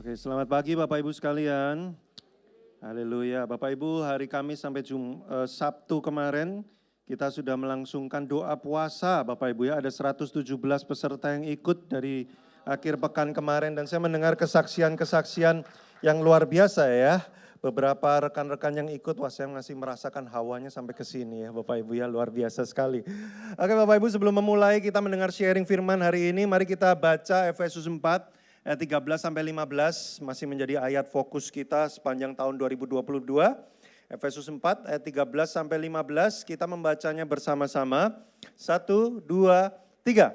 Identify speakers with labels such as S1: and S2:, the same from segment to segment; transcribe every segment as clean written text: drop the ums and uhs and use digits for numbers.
S1: Oke, selamat pagi Bapak Ibu sekalian. Haleluya. Bapak Ibu, hari Kamis sampai Sabtu kemarin kita sudah melangsungkan doa puasa Bapak Ibu ya. Ada 117 peserta yang ikut dari akhir pekan kemarin dan saya mendengar kesaksian-kesaksian yang luar biasa ya. Beberapa rekan-rekan yang ikut, wah saya masih merasakan hawanya sampai ke sini ya Bapak Ibu ya, luar biasa sekali. Oke Bapak Ibu, sebelum memulai kita mendengar sharing firman hari ini, mari kita baca Efesus 4 ayat 13 sampai 15, masih menjadi ayat fokus kita sepanjang tahun 2022. Efesus 4 ayat 13 sampai 15, kita membacanya bersama-sama. 1, 2, 3.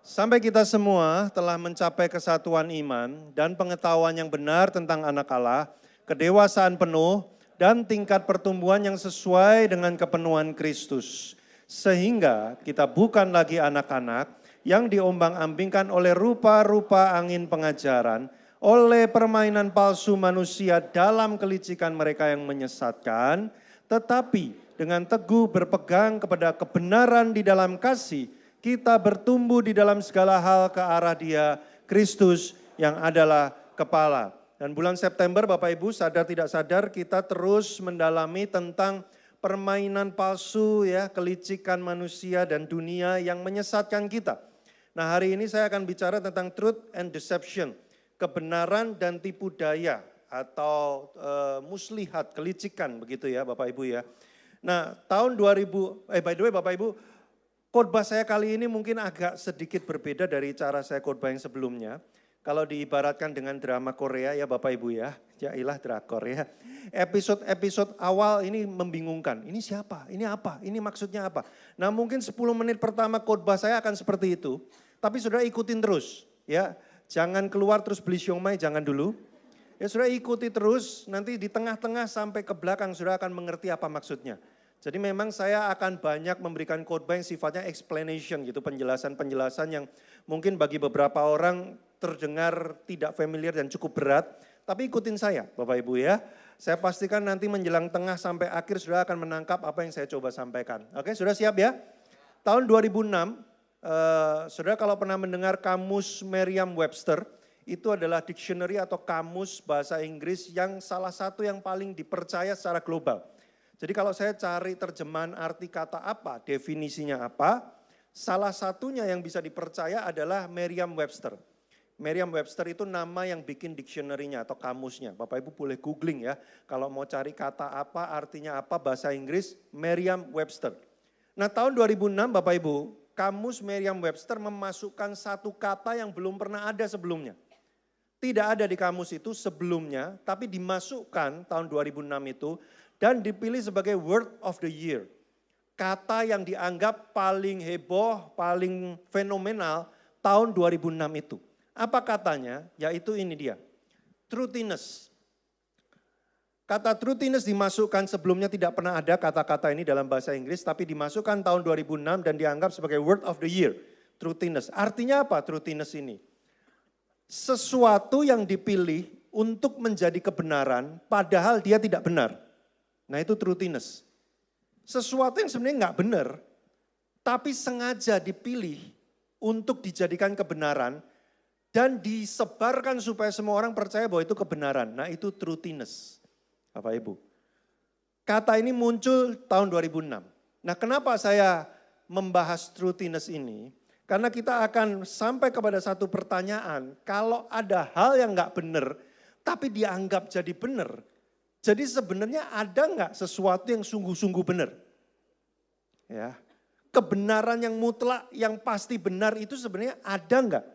S1: Sampai kita semua telah mencapai kesatuan iman dan pengetahuan yang benar tentang anak Allah, kedewasaan penuh, dan tingkat pertumbuhan yang sesuai dengan kepenuhan Kristus. Sehingga kita bukan lagi anak-anak yang diombang-ambingkan oleh rupa-rupa angin pengajaran, oleh permainan palsu manusia dalam kelicikan mereka yang menyesatkan, tetapi dengan teguh berpegang kepada kebenaran di dalam kasih, kita bertumbuh di dalam segala hal ke arah Dia, Kristus yang adalah kepala. Dan bulan September Bapak Ibu sadar tidak sadar kita terus mendalami tentang permainan palsu ya, kelicikan manusia dan dunia yang menyesatkan kita. Nah hari ini saya akan bicara tentang truth and deception, kebenaran dan tipu daya atau muslihat, kelicikan begitu ya Bapak Ibu ya. Nah tahun 2000, by the way Bapak Ibu, khotbah saya kali ini mungkin agak sedikit berbeda dari cara saya khotbah yang sebelumnya. Kalau diibaratkan dengan drama Korea ya Bapak Ibu ya, jailah drakor ya. Episode awal ini membingungkan, ini siapa, ini apa, ini maksudnya apa. Nah mungkin 10 menit pertama khotbah saya akan seperti itu. Tapi saudara ikutin terus ya, jangan keluar terus beli siomay, jangan dulu. Ya saudara ikuti terus, nanti di tengah-tengah sampai ke belakang saudara akan mengerti apa maksudnya. Jadi memang saya akan banyak memberikan khotbah yang sifatnya explanation gitu, penjelasan-penjelasan yang mungkin bagi beberapa orang terdengar tidak familiar dan cukup berat. Tapi ikutin saya Bapak Ibu ya, saya pastikan nanti menjelang tengah sampai akhir saudara akan menangkap apa yang saya coba sampaikan. Oke saudara siap ya? Tahun 2006, saudara kalau pernah mendengar kamus Merriam-Webster, itu adalah dictionary atau kamus bahasa Inggris yang salah satu yang paling dipercaya secara global. Jadi kalau saya cari terjemahan arti kata apa, definisinya apa, salah satunya yang bisa dipercaya adalah Merriam-Webster. Merriam-Webster itu nama yang bikin dictionary-nya atau kamusnya. Bapak Ibu boleh googling ya, kalau mau cari kata apa, artinya apa, bahasa Inggris, Merriam-Webster. Nah tahun 2006 Bapak Ibu, kamus Merriam-Webster memasukkan satu kata yang belum pernah ada sebelumnya. Tidak ada di kamus itu sebelumnya, tapi dimasukkan tahun 2006 itu dan dipilih sebagai word of the year. Kata yang dianggap paling heboh, paling fenomenal tahun 2006 itu. Apa katanya? Yaitu ini dia, truthiness. Kata truthiness dimasukkan sebelumnya tidak pernah ada kata-kata ini dalam bahasa Inggris, tapi dimasukkan tahun 2006 dan dianggap sebagai word of the year. Truthiness. Artinya apa truthiness ini? Sesuatu yang dipilih untuk menjadi kebenaran padahal dia tidak benar. Nah itu truthiness. Sesuatu yang sebenarnya nggak benar, tapi sengaja dipilih untuk dijadikan kebenaran dan disebarkan supaya semua orang percaya bahwa itu kebenaran. Nah itu truthiness. Bapak Ibu. Kata ini muncul tahun 2006. Nah kenapa saya membahas truthiness ini? Karena kita akan sampai kepada satu pertanyaan, kalau ada hal yang nggak benar, tapi dianggap jadi benar, jadi sebenarnya ada nggak sesuatu yang sungguh-sungguh benar? Ya, kebenaran yang mutlak, yang pasti benar itu sebenarnya ada nggak,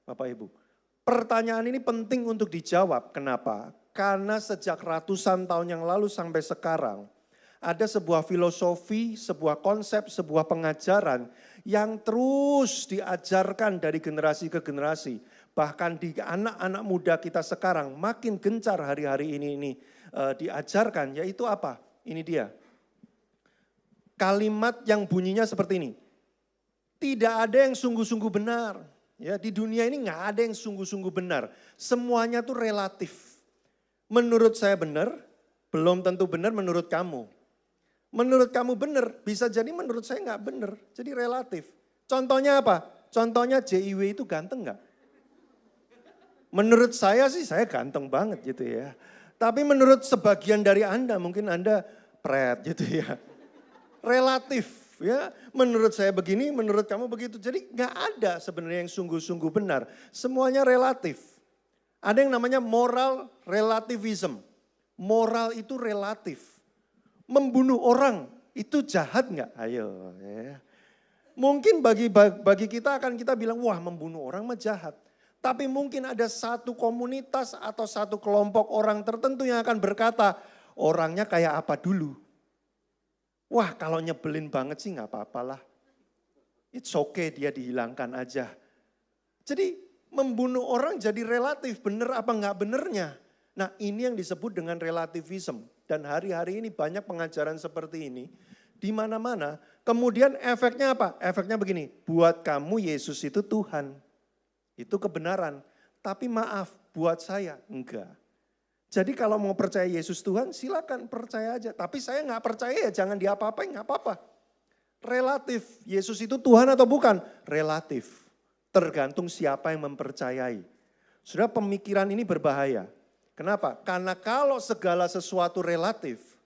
S1: Bapak Ibu? Pertanyaan ini penting untuk dijawab. Kenapa? Karena sejak ratusan tahun yang lalu sampai sekarang, ada sebuah filosofi, sebuah konsep, sebuah pengajaran yang terus diajarkan dari generasi ke generasi. Bahkan di anak-anak muda kita sekarang makin gencar hari-hari ini diajarkan, yaitu apa? Ini dia. Kalimat yang bunyinya seperti ini. Tidak ada yang sungguh-sungguh benar. Ya, di dunia ini nggak ada yang sungguh-sungguh benar. Semuanya tuh relatif. Menurut saya benar, belum tentu benar menurut kamu. Menurut kamu benar, bisa jadi menurut saya nggak benar. Jadi relatif. Contohnya apa? Contohnya JIW itu ganteng nggak? Menurut saya sih saya ganteng banget gitu ya. Tapi menurut sebagian dari Anda mungkin Anda pret gitu ya. Relatif ya. Menurut saya begini, menurut kamu begitu. Jadi nggak ada sebenarnya yang sungguh-sungguh benar. Semuanya relatif. Ada yang namanya moral relativism. Moral itu relatif. Membunuh orang itu jahat nggak? Ayo ya. Mungkin bagi kita akan kita bilang, wah membunuh orang mah jahat. Tapi mungkin ada satu komunitas atau satu kelompok orang tertentu yang akan berkata, orangnya kayak apa dulu. Wah kalau nyebelin banget sih nggak apa-apalah. It's okay dia dihilangkan aja. Jadi membunuh orang jadi relatif, bener apa nggak benernya. Nah ini yang disebut dengan relativism. Dan hari-hari ini banyak pengajaran seperti ini. Di mana-mana, kemudian efeknya apa? Efeknya begini, buat kamu Yesus itu Tuhan. Itu kebenaran. Tapi maaf, buat saya enggak. Jadi kalau mau percaya Yesus Tuhan, silakan percaya aja. Tapi saya nggak percaya ya jangan diapa-apain, nggak apa-apa. Relatif, Yesus itu Tuhan atau bukan? Relatif. Tergantung siapa yang mempercayai. Sudah pemikiran ini berbahaya. Kenapa? Karena kalau segala sesuatu relatif,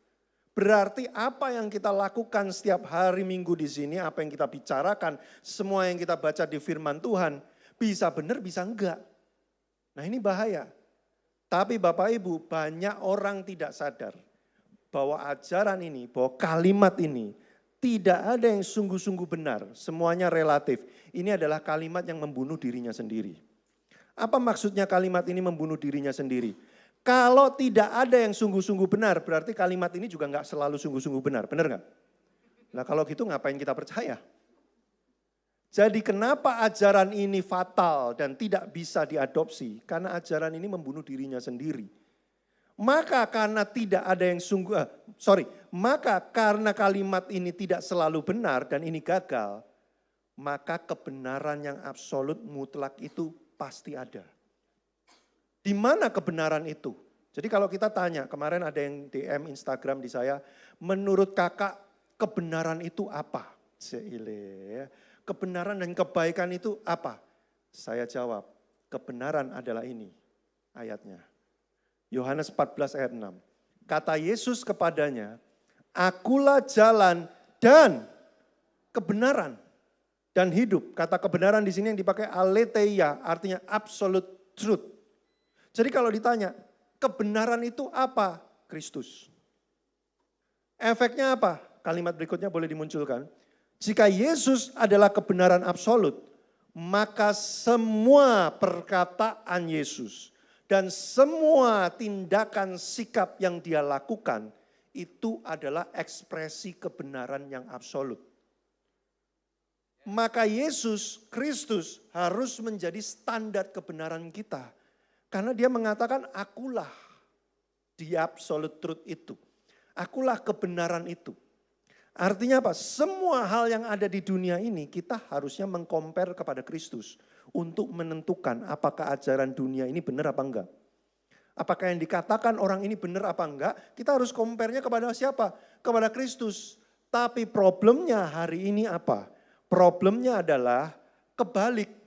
S1: berarti apa yang kita lakukan setiap hari Minggu di sini, apa yang kita bicarakan, semua yang kita baca di firman Tuhan, bisa benar, bisa enggak. Nah ini bahaya. Tapi Bapak Ibu, banyak orang tidak sadar bahwa ajaran ini, bahwa kalimat ini, tidak ada yang sungguh-sungguh benar, semuanya relatif. Ini adalah kalimat yang membunuh dirinya sendiri. Apa maksudnya kalimat ini membunuh dirinya sendiri? Kalau tidak ada yang sungguh-sungguh benar, berarti kalimat ini juga nggak selalu sungguh-sungguh benar, benar nggak? Nah kalau gitu ngapain kita percaya? Jadi kenapa ajaran ini fatal dan tidak bisa diadopsi? Karena ajaran ini membunuh dirinya sendiri. Maka karena tidak ada yang maka karena kalimat ini tidak selalu benar dan ini gagal, maka kebenaran yang absolut mutlak itu pasti ada. Di mana kebenaran itu? Jadi kalau kita tanya, kemarin ada yang DM Instagram di saya, menurut kakak kebenaran itu apa? Kebenaran dan kebaikan itu apa? Saya jawab, kebenaran adalah ini ayatnya. Yohanes 14 ayat 6. Kata Yesus kepadanya, akulah jalan dan kebenaran dan hidup. Kata kebenaran di sini yang dipakai aletheia, artinya absolute truth. Jadi kalau ditanya, kebenaran itu apa? Kristus. Efeknya apa? Kalimat berikutnya boleh dimunculkan. Jika Yesus adalah kebenaran absolut, maka semua perkataan Yesus dan semua tindakan sikap yang dia lakukan itu adalah ekspresi kebenaran yang absolut. Maka Yesus Kristus harus menjadi standar kebenaran kita. Karena dia mengatakan akulah the absolute truth itu. Akulah kebenaran itu. Artinya apa? Semua hal yang ada di dunia ini kita harusnya mengcompare kepada Kristus. Untuk menentukan apakah ajaran dunia ini benar apa enggak. Apakah yang dikatakan orang ini benar apa enggak. Kita harus compare-nya kepada siapa? Kepada Kristus. Tapi problemnya hari ini apa? Problemnya adalah kebalik.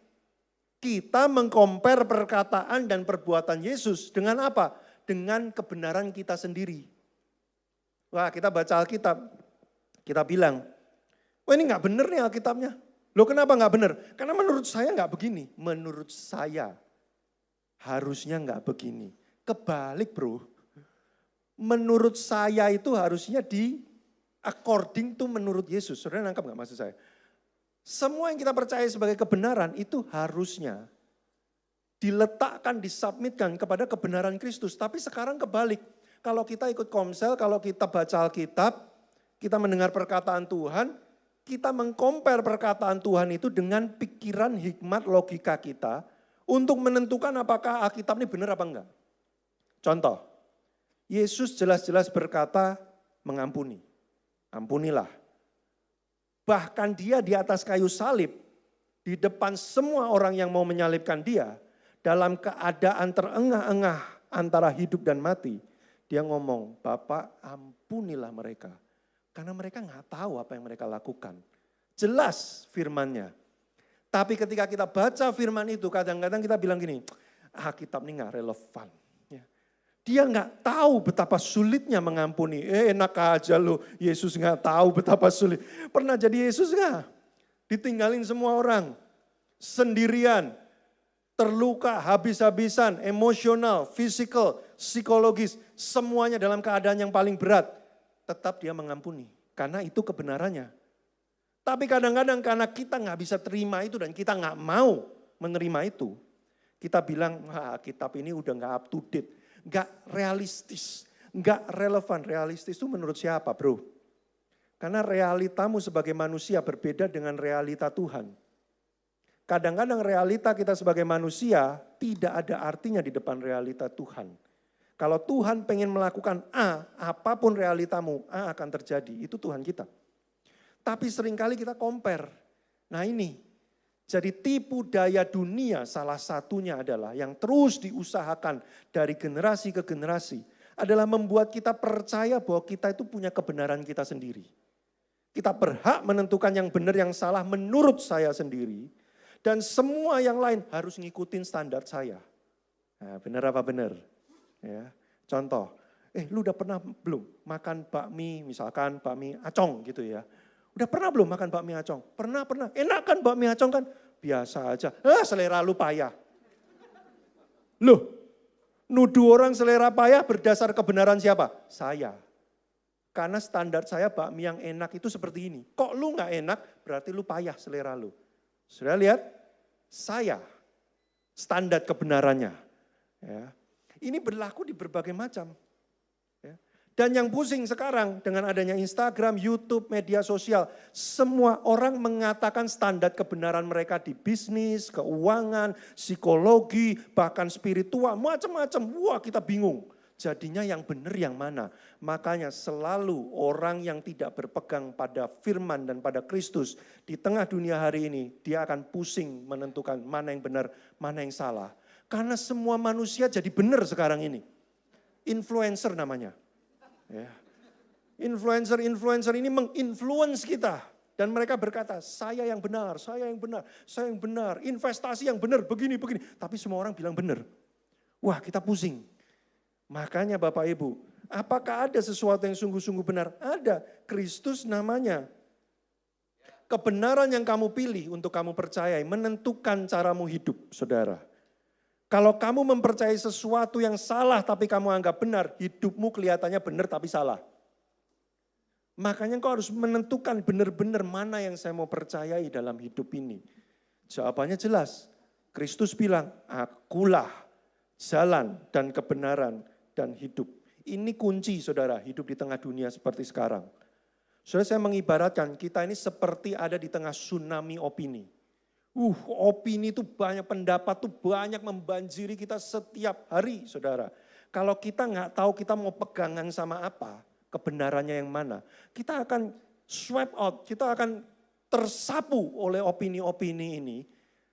S1: Kita mengcompare perkataan dan perbuatan Yesus dengan apa? Dengan kebenaran kita sendiri. Wah kita baca Alkitab, kita bilang, wah ini gak benar nih Alkitabnya. Loh kenapa gak benar? Karena menurut saya gak begini. Menurut saya harusnya gak begini. Kebalik bro. Menurut saya itu harusnya according to menurut Yesus. Saudara nangkap gak maksud saya? Semua yang kita percaya sebagai kebenaran itu harusnya diletakkan, disubmitkan kepada kebenaran Kristus. Tapi sekarang kebalik. Kalau kita ikut komsel, kalau kita baca Alkitab, kita mendengar perkataan Tuhan, kita mengcompare perkataan Tuhan itu dengan pikiran, hikmat, logika kita untuk menentukan apakah Alkitab ini benar apa enggak. Contoh, Yesus jelas-jelas berkata mengampuni. Ampunilah. Bahkan dia di atas kayu salib, di depan semua orang yang mau menyalibkan dia, dalam keadaan terengah-engah antara hidup dan mati, dia ngomong, Bapak ampunilah mereka. Karena mereka nggak tahu apa yang mereka lakukan. Jelas firmannya. Tapi ketika kita baca firman itu, kadang-kadang kita bilang gini,
S2: Alkitab ini nggak relevan. Ya. Dia nggak tahu betapa sulitnya mengampuni. Enak aja loh, Yesus nggak tahu betapa sulit. Pernah jadi Yesus nggak? Ditinggalin semua orang, sendirian, terluka habis-habisan, emosional, fisikal, psikologis, semuanya dalam keadaan yang paling berat. Tetap dia mengampuni, karena itu kebenarannya. Tapi kadang-kadang karena kita nggak bisa terima itu dan kita nggak mau menerima itu, kita bilang, kitab ini udah nggak up to date, nggak realistis, nggak relevan. Realistis itu menurut siapa, bro? Karena realitamu sebagai manusia berbeda dengan realita Tuhan. Kadang-kadang realita kita sebagai manusia tidak ada artinya di depan realita Tuhan. Kalau Tuhan pengen melakukan A, apapun realitamu, A akan terjadi. Itu Tuhan kita. Tapi seringkali kita compare. Nah ini, jadi tipu daya dunia salah satunya adalah yang terus diusahakan dari generasi ke generasi adalah membuat kita percaya bahwa kita itu punya kebenaran kita sendiri. Kita berhak menentukan yang benar yang salah menurut saya sendiri dan semua yang lain harus ngikutin standar saya. Nah, benar apa benar? Ya, contoh, lu udah pernah belum makan bakmi misalkan bakmi acong gitu ya. Udah pernah belum makan bakmi acong? Pernah. Enak kan bakmi acong kan? Biasa aja. Selera lu payah. Loh, nuduh orang selera payah berdasar kebenaran siapa? Saya. Karena standar saya bakmi yang enak itu seperti ini. Kok lu gak enak, berarti lu payah selera lu. Sudah lihat? Saya. Standar kebenarannya. Ya. Ini berlaku di berbagai macam. Dan yang pusing sekarang dengan adanya Instagram, YouTube, media sosial, semua orang mengatakan standar kebenaran mereka di bisnis, keuangan, psikologi, bahkan spiritual, macam-macam. Wah, kita bingung. Jadinya yang benar yang mana? Makanya selalu orang yang tidak berpegang pada firman dan pada Kristus di tengah dunia hari ini, dia akan pusing menentukan mana yang benar, mana yang salah. Karena semua manusia jadi benar sekarang ini. Influencer namanya. Ya. Influencer ini menginfluence kita. Dan mereka berkata, saya yang benar, saya yang benar, saya yang benar. Investasi yang benar, begini. Tapi semua orang bilang benar. Wah, kita pusing. Makanya Bapak Ibu, apakah ada sesuatu yang sungguh-sungguh benar? Ada, Kristus namanya. Kebenaran yang kamu pilih untuk kamu percayai menentukan caramu hidup, saudara. Kalau kamu mempercayai sesuatu yang salah tapi kamu anggap benar, hidupmu kelihatannya benar tapi salah. Makanya kau harus menentukan benar-benar mana yang saya mau percayai dalam hidup ini. Jawabannya jelas. Kristus bilang, akulah jalan dan kebenaran dan hidup. Ini kunci saudara, hidup di tengah dunia seperti sekarang. Saudara, saya mengibaratkan kita ini seperti ada di tengah tsunami opini. Opini itu banyak, pendapat itu banyak membanjiri kita setiap hari, saudara. Kalau kita nggak tahu kita mau pegangan sama apa, kebenarannya yang mana, kita akan swipe out, kita akan tersapu oleh opini-opini ini.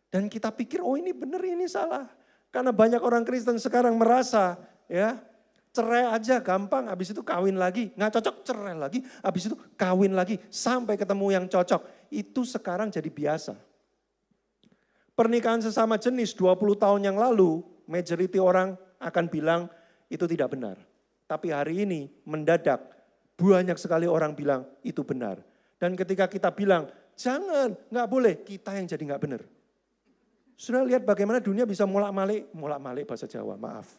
S2: Dan kita pikir, oh ini benar, ini salah. Karena banyak orang Kristen sekarang merasa, ya cerai aja gampang, habis itu kawin lagi, nggak cocok cerai lagi, habis itu kawin lagi, sampai ketemu yang cocok. Itu sekarang jadi biasa. Pernikahan sesama jenis 20 tahun yang lalu, majority orang akan bilang itu tidak benar. Tapi hari ini mendadak banyak sekali orang bilang itu benar. Dan ketika kita bilang jangan, nggak boleh, kita yang jadi nggak benar. Sudah lihat bagaimana dunia bisa molak-malik bahasa Jawa, maaf.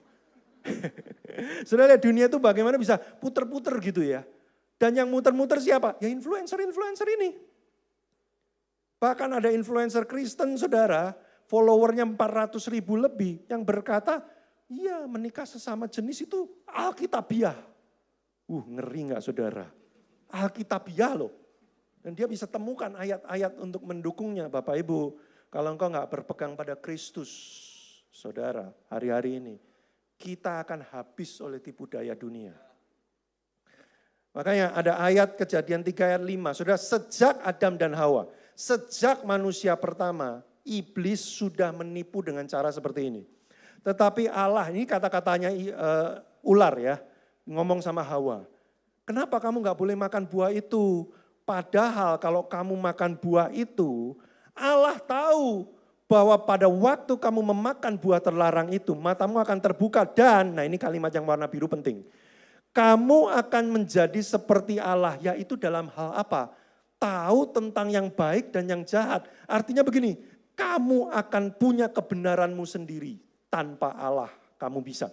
S2: Sudah lihat dunia itu bagaimana bisa puter-puter gitu ya. Dan yang muter-muter siapa? Ya influencer-influencer ini. Bahkan ada influencer Kristen saudara, followernya 400 ribu lebih yang berkata, iya menikah sesama jenis itu alkitabiah. Ngeri gak saudara? Alkitabiah loh. Dan dia bisa temukan ayat-ayat untuk mendukungnya Bapak Ibu. Kalau engkau gak berpegang pada Kristus, saudara, hari-hari ini, kita akan habis oleh tipu daya dunia. Makanya ada ayat Kejadian 3 ayat 5, saudara, sejak Adam dan Hawa, sejak manusia pertama, iblis sudah menipu dengan cara seperti ini. Tetapi Allah, ini kata-katanya ular ya, ngomong sama Hawa. Kenapa kamu gak boleh makan buah itu? Padahal kalau kamu makan buah itu, Allah tahu bahwa pada waktu kamu memakan buah terlarang itu, matamu akan terbuka dan, nah ini kalimat yang warna biru penting. Kamu akan menjadi seperti Allah, yaitu dalam hal apa? Tahu tentang yang baik dan yang jahat. Artinya begini, kamu akan punya kebenaranmu sendiri. Tanpa Allah kamu bisa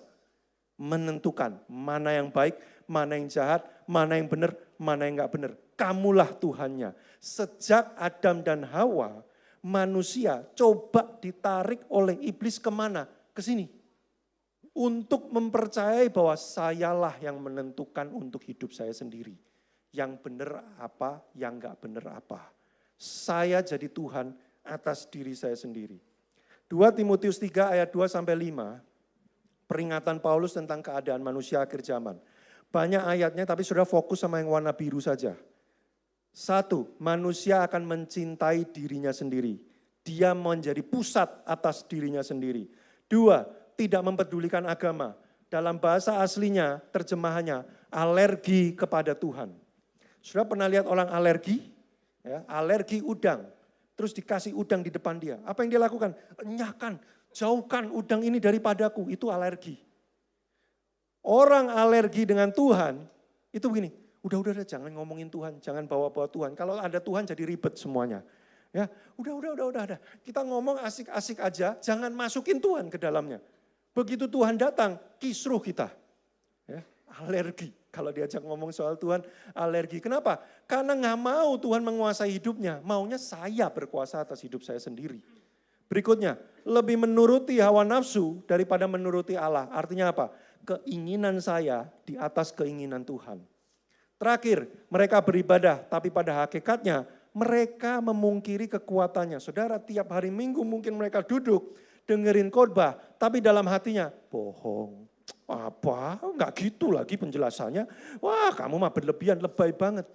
S2: menentukan mana yang baik, mana yang jahat, mana yang benar, mana yang enggak benar. Kamulah Tuhannya. Sejak Adam dan Hawa, manusia coba ditarik oleh iblis kemana? Ke sini. Untuk mempercayai bahwa sayalah yang menentukan untuk hidup saya sendiri. Yang benar apa, yang enggak benar apa. Saya jadi Tuhan atas diri saya sendiri. 2 Timotius 3 ayat 2-5, peringatan Paulus tentang keadaan manusia akhir zaman. Banyak ayatnya tapi sudah fokus sama yang warna biru saja. 1, manusia akan mencintai dirinya sendiri. Dia menjadi pusat atas dirinya sendiri. 2, tidak mempedulikan agama. Dalam bahasa aslinya, terjemahannya, alergi kepada Tuhan. Sudah pernah lihat orang alergi? Ya, alergi udang. Terus dikasih udang di depan dia. Apa yang dia lakukan? Enyahkan, jauhkan udang ini daripadaku. Itu alergi. Orang alergi dengan Tuhan, itu begini. Udah, jangan ngomongin Tuhan, jangan bawa-bawa Tuhan. Kalau ada Tuhan jadi ribet semuanya. Ya, udah. Kita ngomong asik-asik aja, jangan masukin Tuhan ke dalamnya. Begitu Tuhan datang, kisruh kita. Ya, alergi. Kalau diajak ngomong soal Tuhan, alergi. Kenapa? Karena nggak mau Tuhan menguasai hidupnya. Maunya saya berkuasa atas hidup saya sendiri. Berikutnya, lebih menuruti hawa nafsu daripada menuruti Allah. Artinya apa? Keinginan saya di atas keinginan Tuhan. Terakhir, mereka beribadah, tapi pada hakikatnya mereka memungkiri kekuatannya. Saudara, tiap hari Minggu mungkin mereka duduk, dengerin khotbah, tapi dalam hatinya, bohong. Apa? Enggak gitu lagi penjelasannya. Wah, kamu mah berlebihan, lebay banget.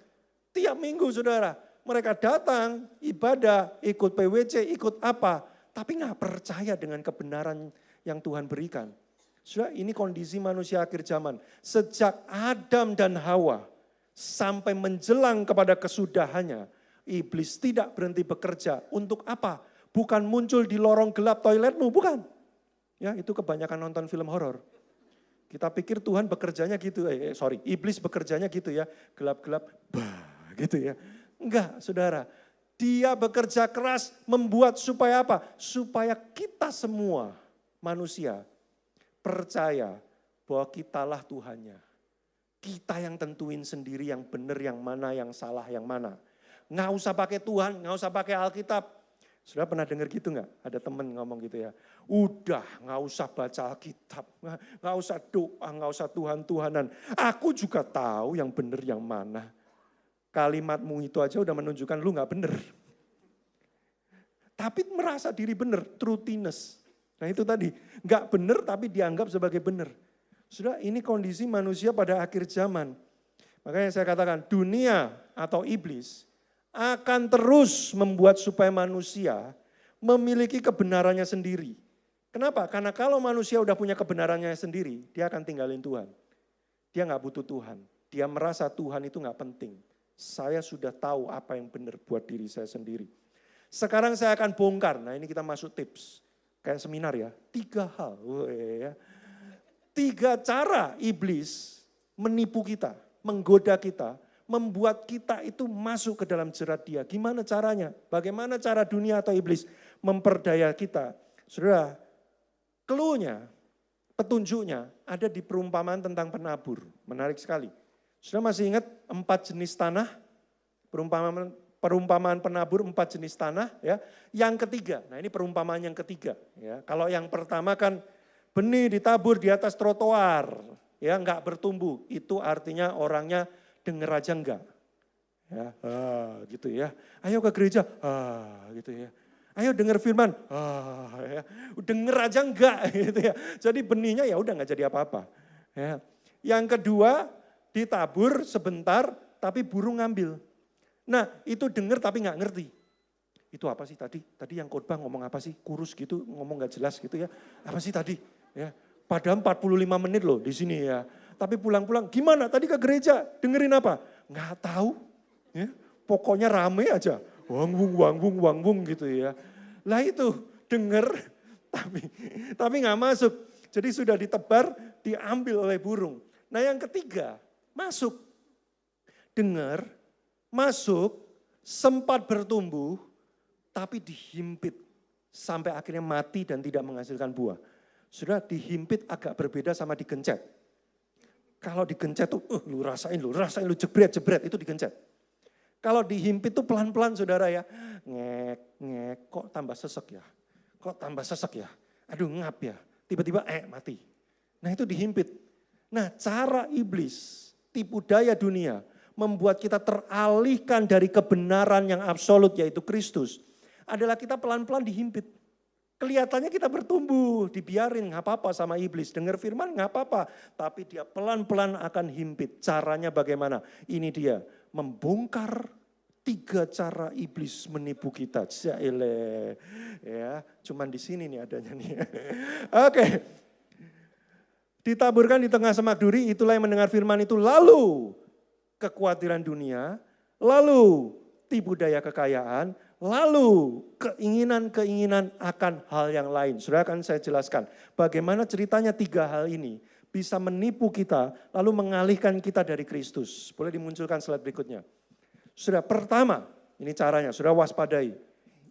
S2: Tiap minggu saudara, mereka datang, ibadah, ikut PWC, ikut apa. Tapi enggak percaya dengan kebenaran yang Tuhan berikan. Saudara, ini kondisi manusia akhir zaman. Sejak Adam dan Hawa, sampai menjelang kepada kesudahannya, iblis tidak berhenti bekerja. Untuk apa? Bukan muncul di lorong gelap toiletmu, bukan. Ya, itu kebanyakan nonton film horor. Kita pikir Tuhan bekerjanya gitu, iblis bekerjanya gitu ya, gelap-gelap, gitu ya. Enggak, saudara. Dia bekerja keras membuat supaya apa? Supaya kita semua manusia percaya bahwa kitalah Tuhannya. Kita yang tentuin sendiri yang benar, yang mana, yang salah, yang mana. Nggak usah pakai Tuhan, nggak usah pakai Alkitab. Sudah pernah dengar gitu nggak? Ada teman ngomong gitu ya. Udah nggak usah baca Alkitab, nggak usah doa, nggak usah Tuhan-Tuhanan. Aku juga tahu yang benar yang mana. Kalimatmu itu aja udah menunjukkan lu nggak benar. Tapi merasa diri benar, truthiness. Nah itu tadi, nggak benar tapi dianggap sebagai benar. Sudah ini kondisi manusia pada akhir zaman. Makanya saya katakan dunia atau iblis akan terus membuat supaya manusia memiliki kebenarannya sendiri. Kenapa? Karena kalau manusia udah punya kebenarannya sendiri, dia akan tinggalin Tuhan. Dia nggak butuh Tuhan. Dia merasa Tuhan itu nggak penting. Saya sudah tahu apa yang benar buat diri saya sendiri. Sekarang saya akan bongkar. Nah ini kita masuk tips. Kayak seminar ya. 3 hal. 3 cara iblis menipu kita, menggoda kita, membuat kita itu masuk ke dalam jerat dia. Gimana caranya? Bagaimana cara dunia atau iblis memperdaya kita? Saudara, clue-nya, petunjuknya ada di perumpamaan tentang penabur. Menarik sekali. Saudara masih ingat 4 jenis tanah? Perumpamaan penabur 4 jenis tanah. Ya. Yang ketiga, nah ini perumpamaan yang ketiga. Ya. Kalau yang pertama kan benih ditabur di atas trotoar, ya enggak bertumbuh. Itu artinya orangnya denger aja enggak. Ya, gitu ya. Ayo ke gereja, gitu ya. Ayo denger firman, ya. Denger aja enggak, gitu ya. Jadi benihnya ya udah enggak jadi apa-apa. Ya. Yang kedua, ditabur sebentar, tapi burung ngambil. Nah, itu denger tapi enggak ngerti. Itu apa sih tadi? Tadi yang khotbah ngomong apa sih? Kurus gitu, ngomong enggak jelas gitu ya. Apa sih tadi? Ya, padahal 45 menit loh di sini ya. Tapi pulang-pulang, gimana? Tadi ke gereja, dengerin apa? Nggak tahu. Ya, pokoknya rame aja. Wang wung gitu ya. Lah itu, Dengar, tapi nggak masuk. Jadi sudah ditebar, diambil oleh burung. Nah yang ketiga, masuk. Dengar, masuk, sempat bertumbuh, tapi dihimpit. Sampai akhirnya mati dan tidak menghasilkan buah. Sudah dihimpit agak berbeda sama digencet. Kalau digencet tuh, lu rasain, lu jebret, itu digencet. Kalau dihimpit tuh pelan-pelan saudara ya. Ngek, kok tambah sesek ya. Aduh ngap ya, tiba-tiba mati. Nah itu dihimpit. Nah cara iblis, tipu daya dunia, membuat kita teralihkan dari kebenaran yang absolut yaitu Kristus. Adalah kita pelan-pelan dihimpit. Kelihatannya kita bertumbuh, dibiarin nggak apa-apa sama iblis. Dengar firman nggak apa-apa, tapi dia pelan-pelan akan himpit. Caranya bagaimana? Ini dia, membongkar 3 cara iblis menipu kita. Jaile. Ya, cuman di sini nih adanya nih. Oke. Ditaburkan di tengah semak duri, itulah yang mendengar firman itu. Lalu kekhawatiran dunia, lalu tipu daya kekayaan, lalu keinginan-keinginan akan hal yang lain. Sudah akan saya jelaskan bagaimana ceritanya 3 hal ini bisa menipu kita lalu mengalihkan kita dari Kristus. Boleh dimunculkan slide berikutnya. Sudah pertama, ini caranya, sudah waspadai.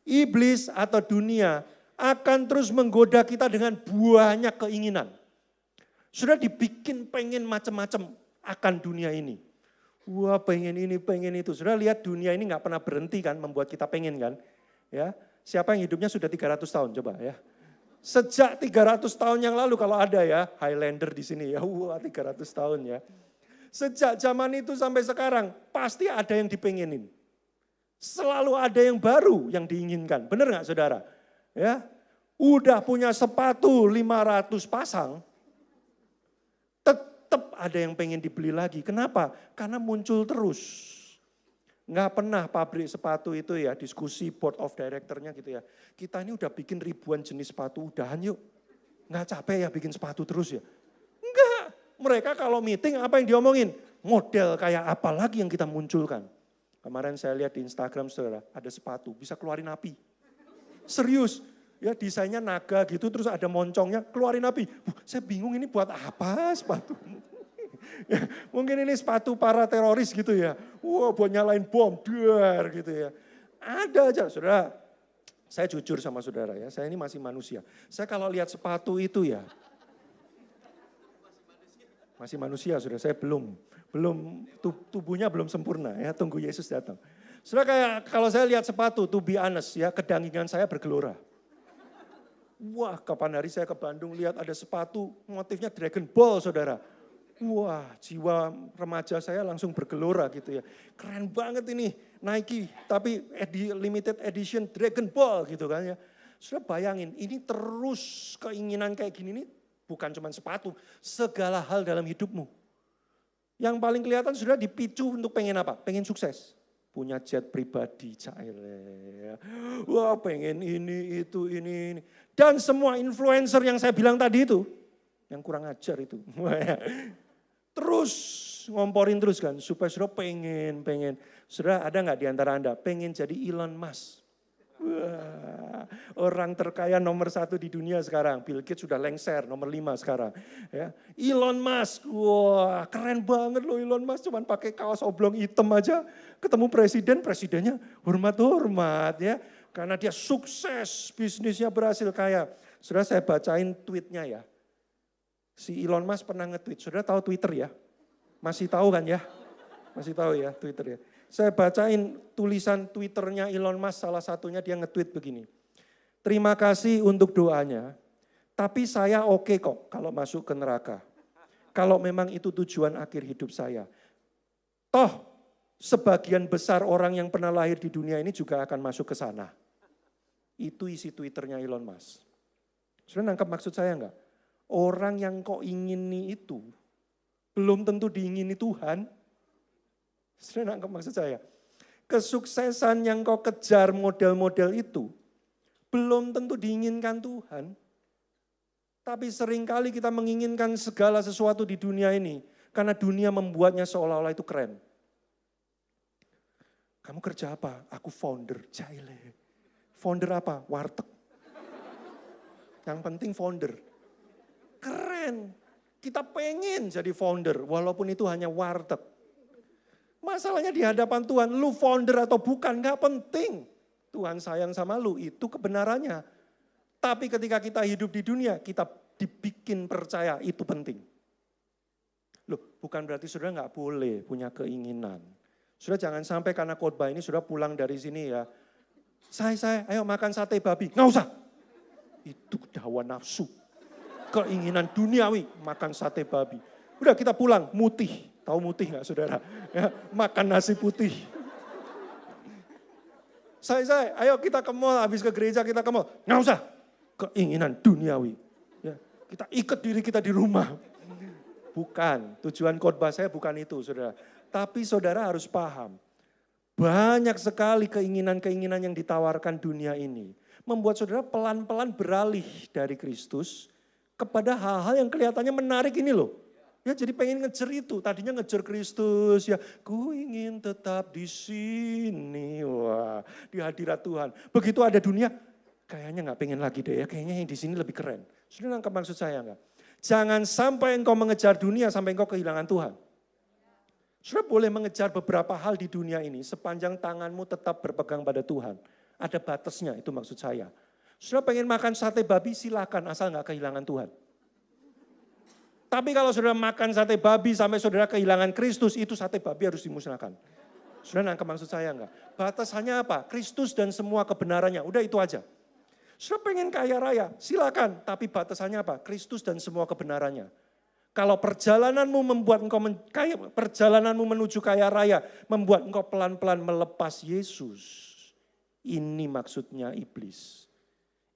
S2: Iblis atau dunia akan terus menggoda kita dengan banyak keinginan. Sudah dibikin pengen macam-macam akan dunia ini. Wah pengen ini, pengen itu. Sudah lihat dunia ini gak pernah berhenti kan membuat kita pengen kan. Ya, siapa yang hidupnya sudah 300 tahun coba ya. Sejak 300 tahun yang lalu kalau ada ya, Highlander di sini ya. Wah 300 tahun ya. Sejak zaman itu sampai sekarang pasti ada yang dipengenin. Selalu ada yang baru yang diinginkan. Benar gak saudara? Ya, udah punya sepatu 500 pasang. Tetap ada yang pengen dibeli lagi. Kenapa? Karena muncul terus. Nggak pernah pabrik sepatu itu ya, diskusi board of directornya gitu ya. Kita ini udah bikin ribuan jenis sepatu, udahan yuk. Nggak capek ya bikin sepatu terus ya? Enggak. Mereka kalau meeting apa yang diomongin? Model kayak apa lagi yang kita munculkan? Kemarin saya lihat di Instagram saudara, ada sepatu bisa keluarin api. Serius. Ya desainnya naga gitu, terus ada moncongnya, keluarin api. Saya bingung ini buat apa sepatu. Ya, mungkin ini sepatu para teroris gitu ya. Wah buat nyalain bom, dar gitu ya. Ada aja saudara. Saya jujur sama saudara ya, saya ini masih manusia. Saya kalau lihat sepatu itu ya. Masih manusia saudara, saya belum tubuhnya belum sempurna ya, tunggu Yesus datang. Saudara kayak kalau saya lihat sepatu, to be honest ya, kedangingan saya bergelora. Wah, kapan hari saya ke Bandung lihat ada sepatu motifnya Dragon Ball, saudara. Wah, jiwa remaja saya langsung bergelora gitu ya. Keren banget ini Nike, tapi limited edition Dragon Ball gitu kan ya. Sudah bayangin, ini terus keinginan kayak gini nih bukan cuma sepatu, segala hal dalam hidupmu. Yang paling kelihatan sudah dipicu untuk pengen apa? Pengen sukses. Punya jet pribadi, caile. Wah pengen ini, itu, ini. Dan semua influencer yang saya bilang tadi itu, yang kurang ajar itu. Terus ngomporin terus kan, supaya saudara pengen. Saudara ada gak di antara Anda pengen jadi Elon Musk? Wah, orang terkaya nomor 1 di dunia sekarang. Bill Gates sudah lengser, nomor 5 sekarang. Ya. Elon Musk, wah keren banget loh Elon Musk. Cuman pakai kaos oblong hitam aja. Ketemu presidennya hormat-hormat ya. Karena dia sukses, bisnisnya berhasil kaya. Saudara saya bacain tweetnya ya. Si Elon Musk pernah nge-tweet, saudara tahu Twitter ya? Masih tahu kan ya? Masih tahu ya Twitter ya? Saya bacain tulisan Twitternya Elon Musk, salah satunya dia nge-tweet begini. Terima kasih untuk doanya, tapi saya oke kok kalau masuk ke neraka. Kalau memang itu tujuan akhir hidup saya. Toh, sebagian besar orang yang pernah lahir di dunia ini juga akan masuk ke sana. Itu isi Twitternya Elon Musk. Sudah nangkep maksud saya enggak? Orang yang kok ingini itu, belum tentu diingini Tuhan. Sudah nangkep maksud saya? Kesuksesan yang kau kejar model-model itu, belum tentu diinginkan Tuhan. Tapi seringkali kita menginginkan segala sesuatu di dunia ini, karena dunia membuatnya seolah-olah itu keren. Kamu kerja apa? Aku founder, jaile. Founder apa? Warteg. Yang penting founder. Keren. Kita pengen jadi founder, walaupun itu hanya warteg. Masalahnya di hadapan Tuhan, lu founder atau bukan, gak penting. Tuhan sayang sama lu, itu kebenarannya. Tapi ketika kita hidup di dunia, kita dibikin percaya, itu penting. Loh, bukan berarti saudara gak boleh punya keinginan. Saudara jangan sampai karena khotbah ini saudara pulang dari sini ya. Saya, ayo makan sate babi. Gak usah. Itu hawa nafsu. Keinginan duniawi, makan sate babi. Udah kita pulang, mutih. Tahu mutih gak saudara? Ya, makan nasi putih. Saya, ayo kita ke mall, habis ke gereja kita ke mall. Nggak usah, keinginan duniawi. Ya, kita ikat diri kita di rumah. Bukan, tujuan khotbah saya bukan itu saudara. Tapi saudara harus paham, banyak sekali keinginan-keinginan yang ditawarkan dunia ini. Membuat saudara pelan-pelan beralih dari Kristus kepada hal-hal yang kelihatannya menarik ini loh. Ya jadi pengen ngejar itu, tadinya ngejar Kristus ya, ku ingin tetap di sini, wah di hadirat Tuhan. Begitu ada dunia, kayaknya nggak pengen lagi deh ya, kayaknya yang di sini lebih keren. Sudah nangkep maksud saya nggak? Jangan sampai engkau mengejar dunia sampai engkau kehilangan Tuhan. Saudara boleh mengejar beberapa hal di dunia ini sepanjang tanganmu tetap berpegang pada Tuhan. Ada batasnya, itu maksud saya. Saudara pengen makan sate babi silakan asal nggak kehilangan Tuhan. Tapi kalau saudara makan sate babi sampai saudara kehilangan Kristus, itu sate babi harus dimusnahkan. Saudara nangkep maksud saya enggak? Batasannya apa? Kristus dan semua kebenarannya, udah itu aja. Saudara pengen kaya raya, silakan. Tapi batasannya apa? Kristus dan semua kebenarannya. Kalau perjalananmu membuat engkau perjalananmu menuju kaya raya, membuat engkau pelan-pelan melepas Yesus. Ini maksudnya iblis.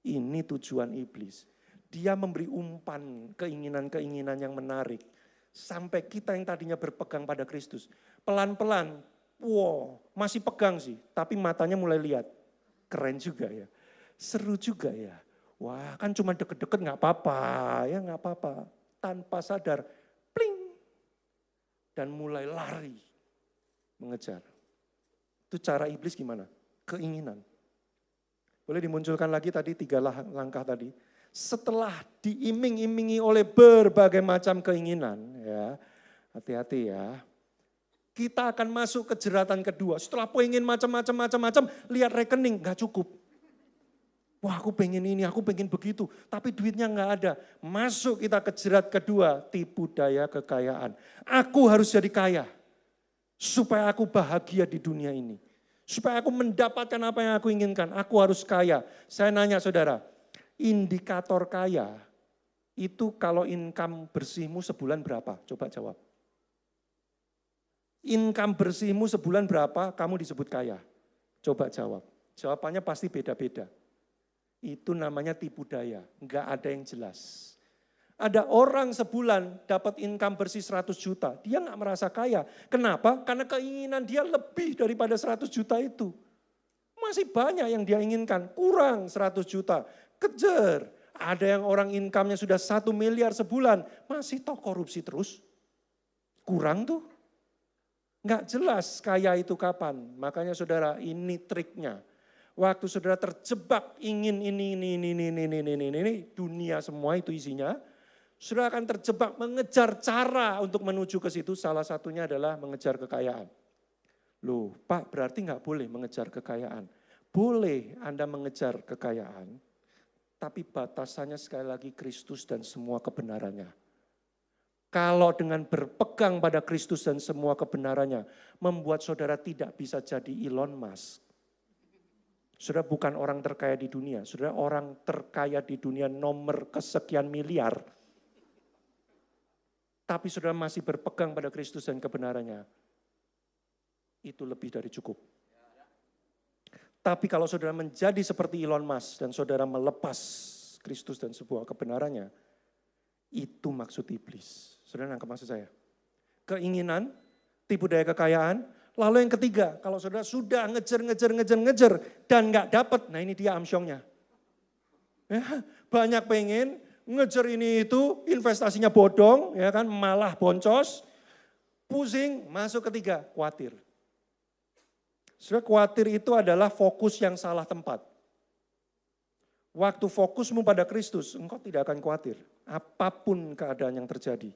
S2: Ini tujuan iblis. Dia memberi umpan keinginan-keinginan yang menarik. Sampai kita yang tadinya berpegang pada Kristus. Pelan-pelan, wow masih pegang sih. Tapi matanya mulai lihat. Keren juga ya. Seru juga ya. Wah kan cuma deket-deket gak apa-apa. Ya gak apa-apa. Tanpa sadar, pling. Dan mulai lari. Mengejar. Itu cara iblis gimana? Keinginan. Boleh dimunculkan lagi tadi 3 langkah tadi. Setelah diiming-imingi oleh berbagai macam keinginan, ya hati-hati ya. Kita akan masuk ke jeratan kedua. Setelah pengen macam-macam, lihat rekening nggak cukup. Wah aku pengen ini, aku pengen begitu, tapi duitnya nggak ada. Masuk kita ke jerat kedua, tipu daya kekayaan. Aku harus jadi kaya supaya aku bahagia di dunia ini. Supaya aku mendapatkan apa yang aku inginkan, aku harus kaya. Saya nanya saudara, indikator kaya itu kalau income bersihmu sebulan berapa? Coba jawab. Income bersihmu sebulan berapa kamu disebut kaya? Coba jawab. Jawabannya pasti beda-beda. Itu namanya tipu daya, enggak ada yang jelas. Ada orang sebulan dapat income bersih 100 juta, dia enggak merasa kaya. Kenapa? Karena keinginan dia lebih daripada 100 juta itu. Masih banyak yang dia inginkan, kurang 100 juta. Kejar. Ada yang orang income-nya sudah 1 miliar sebulan, masih toh korupsi terus. Kurang tuh. Enggak jelas kaya itu kapan. Makanya saudara ini triknya. Waktu saudara terjebak ingin ini, dunia semua itu isinya. Saudara akan terjebak mengejar cara untuk menuju ke situ. Salah satunya adalah mengejar kekayaan. Loh Pak berarti enggak boleh mengejar kekayaan. Boleh Anda mengejar kekayaan. Tapi batasannya sekali lagi Kristus dan semua kebenarannya. Kalau dengan berpegang pada Kristus dan semua kebenarannya, membuat saudara tidak bisa jadi Elon Musk. Saudara bukan orang terkaya di dunia, saudara orang terkaya di dunia nomor kesekian miliar. Tapi saudara masih berpegang pada Kristus dan kebenarannya. Itu lebih dari cukup. Tapi kalau saudara menjadi seperti Elon Musk dan saudara melepas Kristus dan sebuah kebenarannya, itu maksud iblis. Saudara nangkep maksud saya? Keinginan, tipu daya kekayaan. Lalu yang ketiga, kalau saudara sudah ngejar dan nggak dapat, nah ini dia amsyongnya. Ya, banyak pengen ngejar ini itu, investasinya bodong, ya kan, malah boncos, pusing, masuk ketiga, khawatir. Saudara khawatir itu adalah fokus yang salah tempat. Waktu fokusmu pada Kristus, engkau tidak akan khawatir. Apapun keadaan yang terjadi.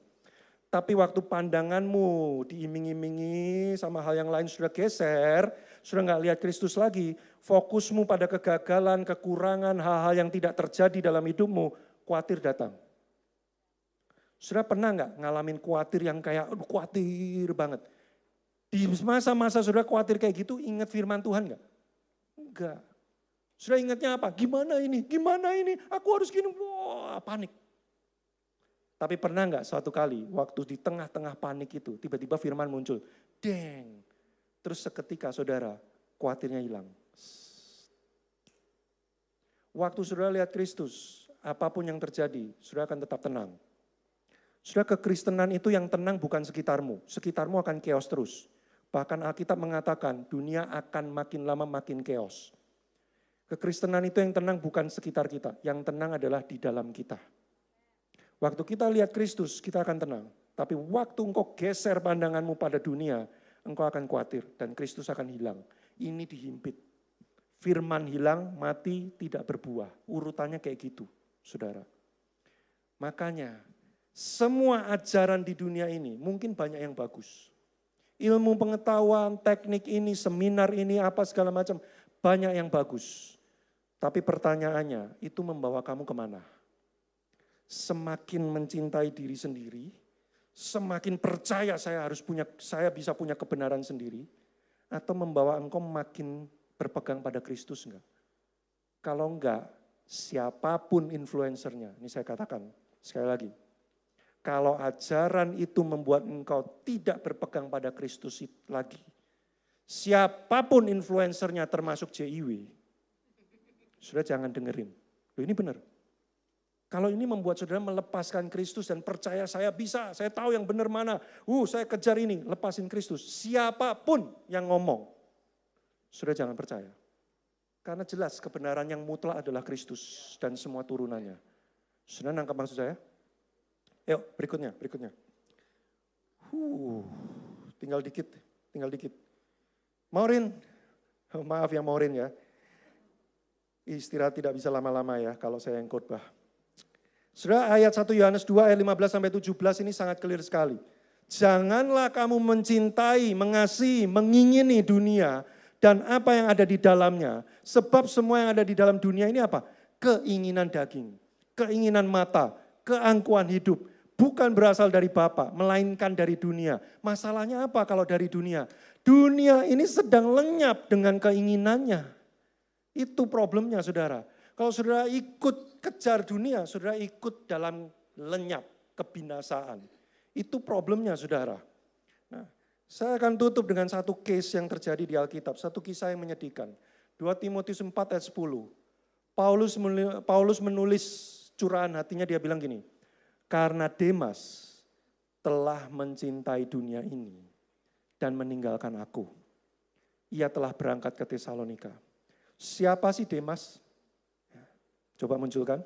S2: Tapi waktu pandanganmu diiming-imingi sama hal yang lain sudah geser, sudah nggak lihat Kristus lagi, fokusmu pada kegagalan, kekurangan, hal-hal yang tidak terjadi dalam hidupmu, khawatir datang. Sudah pernah nggak ngalamin khawatir yang kayak, aduh khawatir banget. Di masa-masa sudah khawatir kayak gitu, ingat firman Tuhan nggak? Enggak. Sudah ingatnya apa? Gimana ini? Gimana ini? Aku harus gini, wah panik. Tapi pernah nggak suatu kali waktu di tengah-tengah panik itu tiba-tiba firman muncul. Deng. Terus seketika saudara khawatirnya hilang. Waktu saudara lihat Kristus, apapun yang terjadi, saudara akan tetap tenang. Saudara, kekristenan itu yang tenang bukan sekitarmu. Sekitarmu akan chaos terus. Bahkan Alkitab mengatakan dunia akan makin lama makin chaos. Kekristenan itu yang tenang bukan sekitar kita. Yang tenang adalah di dalam kita. Waktu kita lihat Kristus, kita akan tenang. Tapi waktu engkau geser pandanganmu pada dunia, engkau akan khawatir dan Kristus akan hilang. Ini dihimpit. Firman hilang, mati, tidak berbuah. Urutannya kayak gitu, saudara. Makanya, semua ajaran di dunia ini mungkin banyak yang bagus. Ilmu pengetahuan, teknik ini, seminar ini, apa segala macam, banyak yang bagus. Tapi pertanyaannya, itu membawa kamu kemana? Semakin mencintai diri sendiri, semakin percaya saya bisa punya kebenaran sendiri, atau membawa engkau makin berpegang pada Kristus enggak? Kalau enggak, siapapun influencernya, ini saya katakan sekali lagi, kalau ajaran itu membuat engkau tidak berpegang pada Kristus lagi, siapapun influencernya termasuk JIW, sudah jangan dengerin. Loh, ini benar. Kalau ini membuat saudara melepaskan Kristus dan percaya saya bisa, saya tahu yang benar mana. Saya kejar ini, lepasin Kristus. Siapapun yang ngomong, saudara jangan percaya. Karena jelas kebenaran yang mutlak adalah Kristus dan semua turunannya. Saudara nangkap maksud saya? Yuk berikutnya. Tinggal dikit. Maureen, maaf ya Maureen ya. Istirahat tidak bisa lama-lama ya kalau saya yang khotbah. Saudara, ayat 1 Yohanes 2 ayat 15-17 ini sangat clear sekali. Janganlah kamu mencintai, mengasihi, mengingini dunia dan apa yang ada di dalamnya. Sebab semua yang ada di dalam dunia ini apa? Keinginan daging, keinginan mata, keangkuhan hidup. Bukan berasal dari Bapa, melainkan dari dunia. Masalahnya apa kalau dari dunia? Dunia ini sedang lenyap dengan keinginannya. Itu problemnya saudara. Kalau saudara ikut kejar dunia, saudara ikut dalam lenyap, kebinasaan. Itu problemnya saudara. Nah, saya akan tutup dengan satu case yang terjadi di Alkitab, satu kisah yang menyedihkan. 2 Timotius 4 ayat 10. Paulus menulis curahan hatinya, dia bilang gini, karena Demas telah mencintai dunia ini dan meninggalkan aku. Ia telah berangkat ke Tesalonika. Siapa sih Demas? Coba munculkan.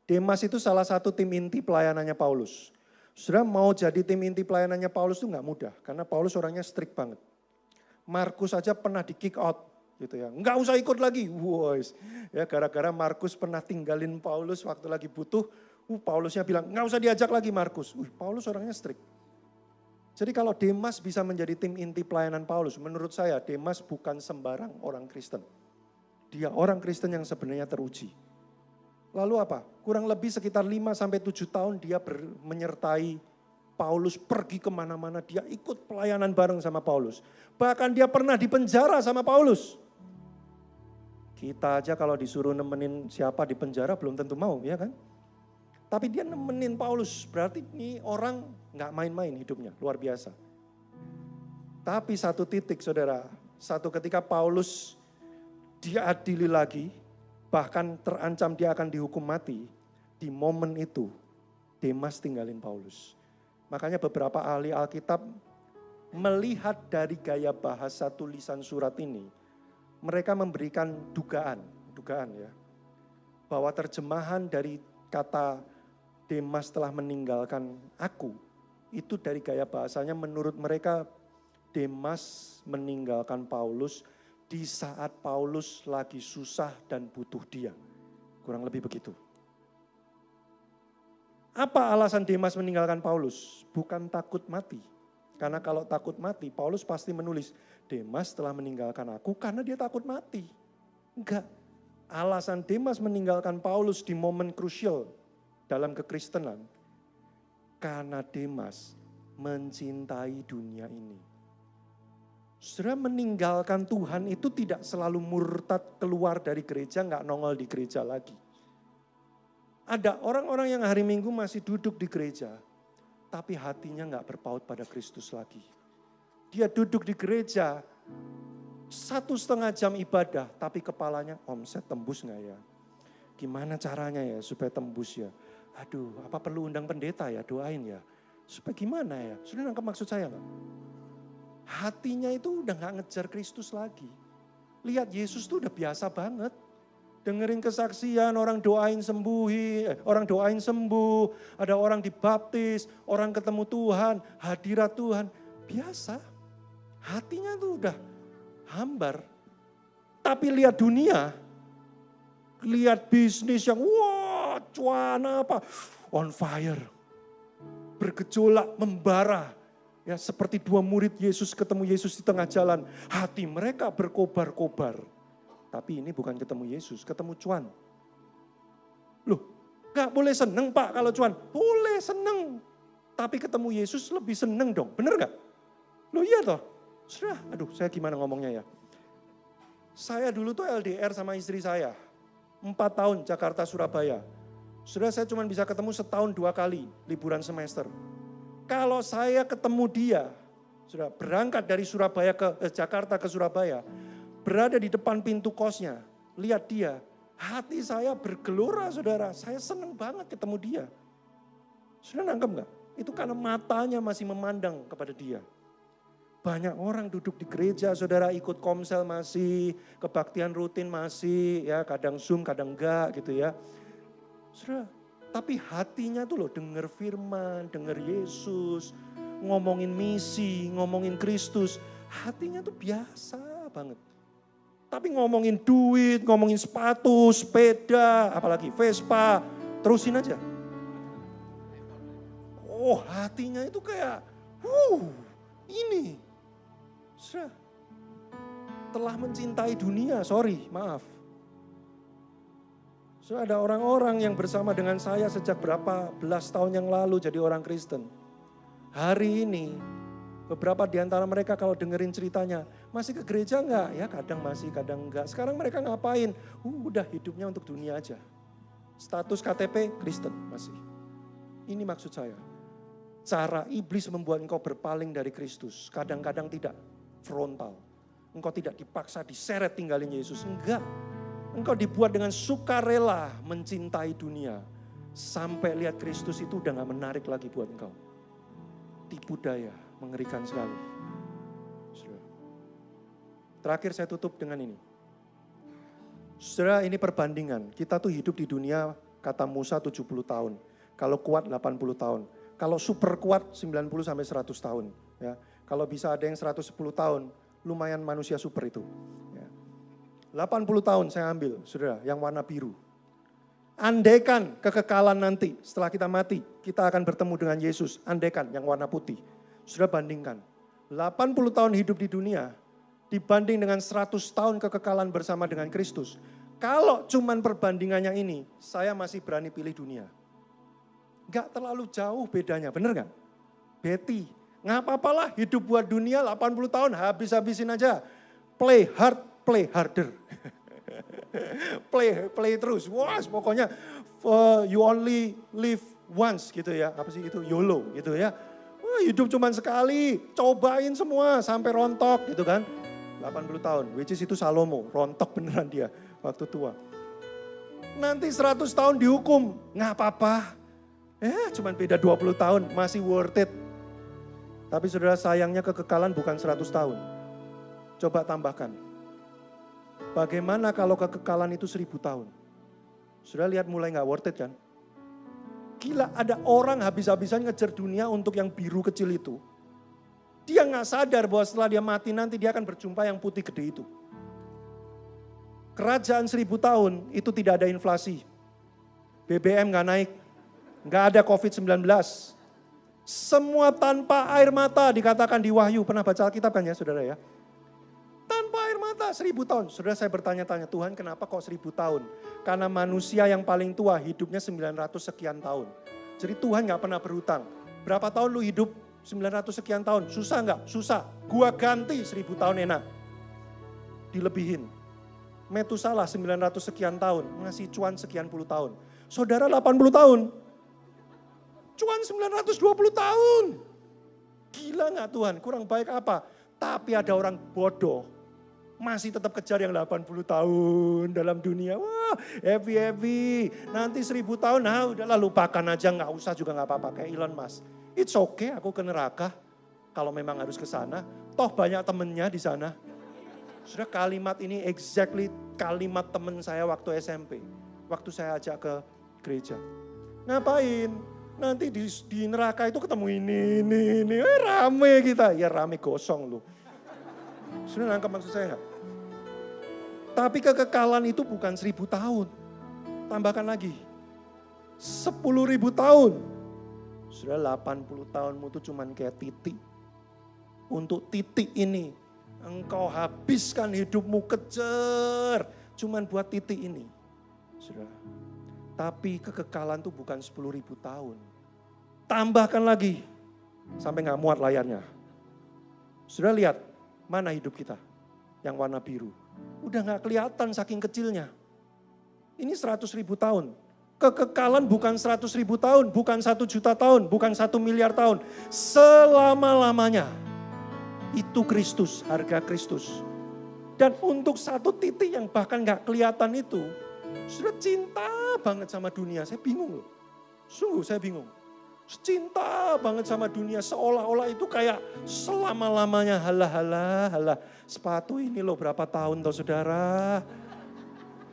S2: Demas itu salah satu tim inti pelayanannya Paulus. Saudara mau jadi tim inti pelayanannya Paulus itu enggak mudah. Karena Paulus orangnya strict banget. Markus saja pernah di kick out. Gitu ya. Enggak usah ikut lagi. Ya, gara-gara Markus pernah tinggalin Paulus waktu lagi butuh. Paulusnya bilang enggak usah diajak lagi Markus. Paulus orangnya strict. Jadi kalau Demas bisa menjadi tim inti pelayanan Paulus. Menurut saya Demas bukan sembarang orang Kristen. Dia orang Kristen yang sebenarnya teruji. Lalu apa? Kurang lebih sekitar 5-7 tahun dia menyertai Paulus pergi kemana-mana. Dia ikut pelayanan bareng sama Paulus. Bahkan dia pernah dipenjara sama Paulus. Kita aja kalau disuruh nemenin siapa di penjara belum tentu mau, ya kan? Tapi dia nemenin Paulus. Berarti ini orang gak main-main hidupnya, luar biasa. Tapi satu titik saudara, satu ketika Paulus diadili lagi, bahkan terancam dia akan dihukum mati. Di momen itu, Demas tinggalin Paulus. Makanya beberapa ahli Alkitab melihat dari gaya bahasa tulisan surat ini, mereka memberikan dugaan ya, bahwa terjemahan dari kata Demas telah meninggalkan aku, itu dari gaya bahasanya menurut mereka Demas meninggalkan Paulus di saat Paulus lagi susah dan butuh dia. Kurang lebih begitu. Apa alasan Demas meninggalkan Paulus? Bukan takut mati. Karena kalau takut mati, Paulus pasti menulis, Demas telah meninggalkan aku karena dia takut mati. Enggak. Alasan Demas meninggalkan Paulus di momen krusial dalam kekristenan, karena Demas mencintai dunia ini. Saudara, meninggalkan Tuhan itu tidak selalu murtad keluar dari gereja, nggak nongol di gereja lagi. Ada orang-orang yang hari Minggu masih duduk di gereja, tapi hatinya nggak berpaut pada Kristus lagi. Dia duduk di gereja 1,5 jam ibadah, tapi kepalanya, omset tembus nggak ya? Gimana caranya ya supaya tembus ya? Aduh, apa perlu undang pendeta ya, doain ya? Supaya gimana ya? Sudah nangkep maksud saya nggak? Hatinya itu udah nggak ngejar Kristus lagi. Lihat Yesus tuh udah biasa banget. Dengerin kesaksian, orang doain orang doain sembuh, ada orang dibaptis, orang ketemu Tuhan, hadirat Tuhan. Biasa, hatinya tuh udah hambar. Tapi lihat dunia, lihat bisnis yang wah cuana apa, on fire. Bergejolak, membara. Ya, seperti 2 murid Yesus ketemu Yesus di tengah jalan. Hati mereka berkobar-kobar. Tapi ini bukan ketemu Yesus, ketemu cuan. Loh, gak boleh seneng Pak kalau cuan. Boleh seneng. Tapi ketemu Yesus lebih seneng dong, bener gak? Loh iya toh. Sudah, aduh saya gimana ngomongnya ya. Saya dulu tuh LDR sama istri saya. 4 tahun Jakarta Surabaya. Sudah saya cuma bisa ketemu setahun 2 kali liburan semester. Kalau saya ketemu dia, sudah berangkat dari Surabaya ke Jakarta ke Surabaya, berada di depan pintu kosnya, lihat dia, hati saya bergelora saudara, saya senang banget ketemu dia. Sudah nangkep gak? Itu karena matanya masih memandang kepada dia. Banyak orang duduk di gereja, saudara ikut komsel masih, kebaktian rutin masih, ya kadang Zoom, kadang enggak gitu ya. Saudara, tapi hatinya tuh loh denger firman, denger Yesus, ngomongin misi, ngomongin Kristus, hatinya tuh biasa banget. Tapi ngomongin duit, ngomongin sepatu, sepeda, apalagi Vespa, terusin aja. Oh hatinya itu kayak, ini. Sudah, telah mencintai dunia, maaf. So, ada orang-orang yang bersama dengan saya sejak berapa belas tahun yang lalu jadi orang Kristen. Hari ini beberapa di antara mereka kalau dengerin ceritanya, masih ke gereja enggak? Ya kadang masih, kadang enggak. Sekarang mereka ngapain? Udah hidupnya untuk dunia aja. Status KTP Kristen masih. Ini maksud saya. Cara iblis membuat engkau berpaling dari Kristus. Kadang-kadang tidak frontal. Engkau tidak dipaksa diseret tinggalin Yesus. Enggak. Engkau dibuat dengan sukarela mencintai dunia. Sampai lihat Kristus itu udah gak menarik lagi buat engkau. Tipu daya, mengerikan sekali. Terakhir saya tutup dengan ini. Saudara, ini perbandingan. Kita tuh hidup di dunia, kata Musa 70 tahun. Kalau kuat 80 tahun. Kalau super kuat 90 sampai 100 tahun. Ya. Kalau bisa ada yang 110 tahun, lumayan manusia super itu. 80 tahun saya ambil, saudara, yang warna biru. Andaikan kekekalan nanti, setelah kita mati, kita akan bertemu dengan Yesus. Andaikan yang warna putih. Saudara bandingkan, 80 tahun hidup di dunia, dibanding dengan 100 tahun kekekalan bersama dengan Kristus. Kalau cuman perbandingannya ini, saya masih berani pilih dunia. Gak terlalu jauh bedanya, bener gak? Betty, gak apa-apalah hidup buat dunia 80 tahun, habis-habisin aja. Play hard, play harder. play terus. Wah, pokoknya you only live once gitu ya. Apa sih itu? YOLO gitu ya. Wah, hidup cuma sekali, cobain semua sampai rontok gitu kan. 80 tahun, which is itu Salomo, rontok beneran dia waktu tua. Nanti 100 tahun dihukum, nggak apa-apa. Cuma beda 20 tahun, masih worth it. Tapi saudara sayangnya kekekalan bukan 100 tahun. Coba tambahkan. Bagaimana kalau kekekalan itu 1000 tahun? Sudah lihat mulai gak worth it kan? Gila, ada orang habis-habisan ngejar dunia untuk yang biru kecil itu. Dia gak sadar bahwa setelah dia mati nanti dia akan berjumpa yang putih gede itu. Kerajaan 1000 tahun itu tidak ada inflasi. BBM nggak naik, nggak ada COVID-19. Semua tanpa air mata dikatakan di Wahyu. Pernah baca Alkitab kan ya saudara ya? Tanpa air mata 1000 tahun. Saudara saya bertanya-tanya, Tuhan kenapa kok 1000 tahun? Karena manusia yang paling tua hidupnya 900 sekian tahun. Jadi Tuhan gak pernah berhutang. Berapa tahun lu hidup? 900 sekian tahun. Susah gak? Susah. Gua ganti 1000 tahun enak. Dilebihin. Metusalah 900 sekian tahun. Ngasih cuan sekian puluh tahun. Saudara 80 tahun. Cuan 920 tahun. Gila gak Tuhan? Kurang baik apa? Tapi ada orang bodoh. Masih tetap kejar yang 80 tahun dalam dunia. Wah happy. Nanti 1000 tahun, nah udahlah lupakan aja. Gak usah juga gak apa-apa. Kayak Elon Musk. It's okay aku ke neraka. Kalau memang harus ke sana. Toh banyak temennya di sana. Sudah kalimat ini exactly kalimat temen saya waktu SMP. Waktu saya ajak ke gereja. Ngapain? Nanti di neraka itu ketemu ini. Rame kita. Ya rame gosong lu. Sudah nangkap maksud saya enggak? Tapi kekekalan itu bukan 1000 tahun. Tambahkan lagi. 10.000 tahun. Sudah 80 tahunmu itu cuman kayak titik. Untuk titik ini. Engkau habiskan hidupmu kejar. Cuman buat titik ini. Sudah. Tapi kekekalan itu bukan 10.000 tahun. Tambahkan lagi. Sampai gak muat layarnya. Sudah lihat. Mana hidup kita? Yang warna biru. Udah gak kelihatan saking kecilnya. Ini 100.000 tahun. Kekekalan bukan 100.000 tahun, bukan 1 juta tahun, bukan 1 miliar tahun. Selama-lamanya. Itu Kristus, harga Kristus. Dan untuk satu titik yang bahkan gak kelihatan itu, sudah cinta banget sama dunia. Saya bingung loh. Sungguh saya bingung. Cinta banget sama dunia, seolah-olah itu kayak selama-lamanya halah. Sepatu ini loh berapa tahun toh saudara.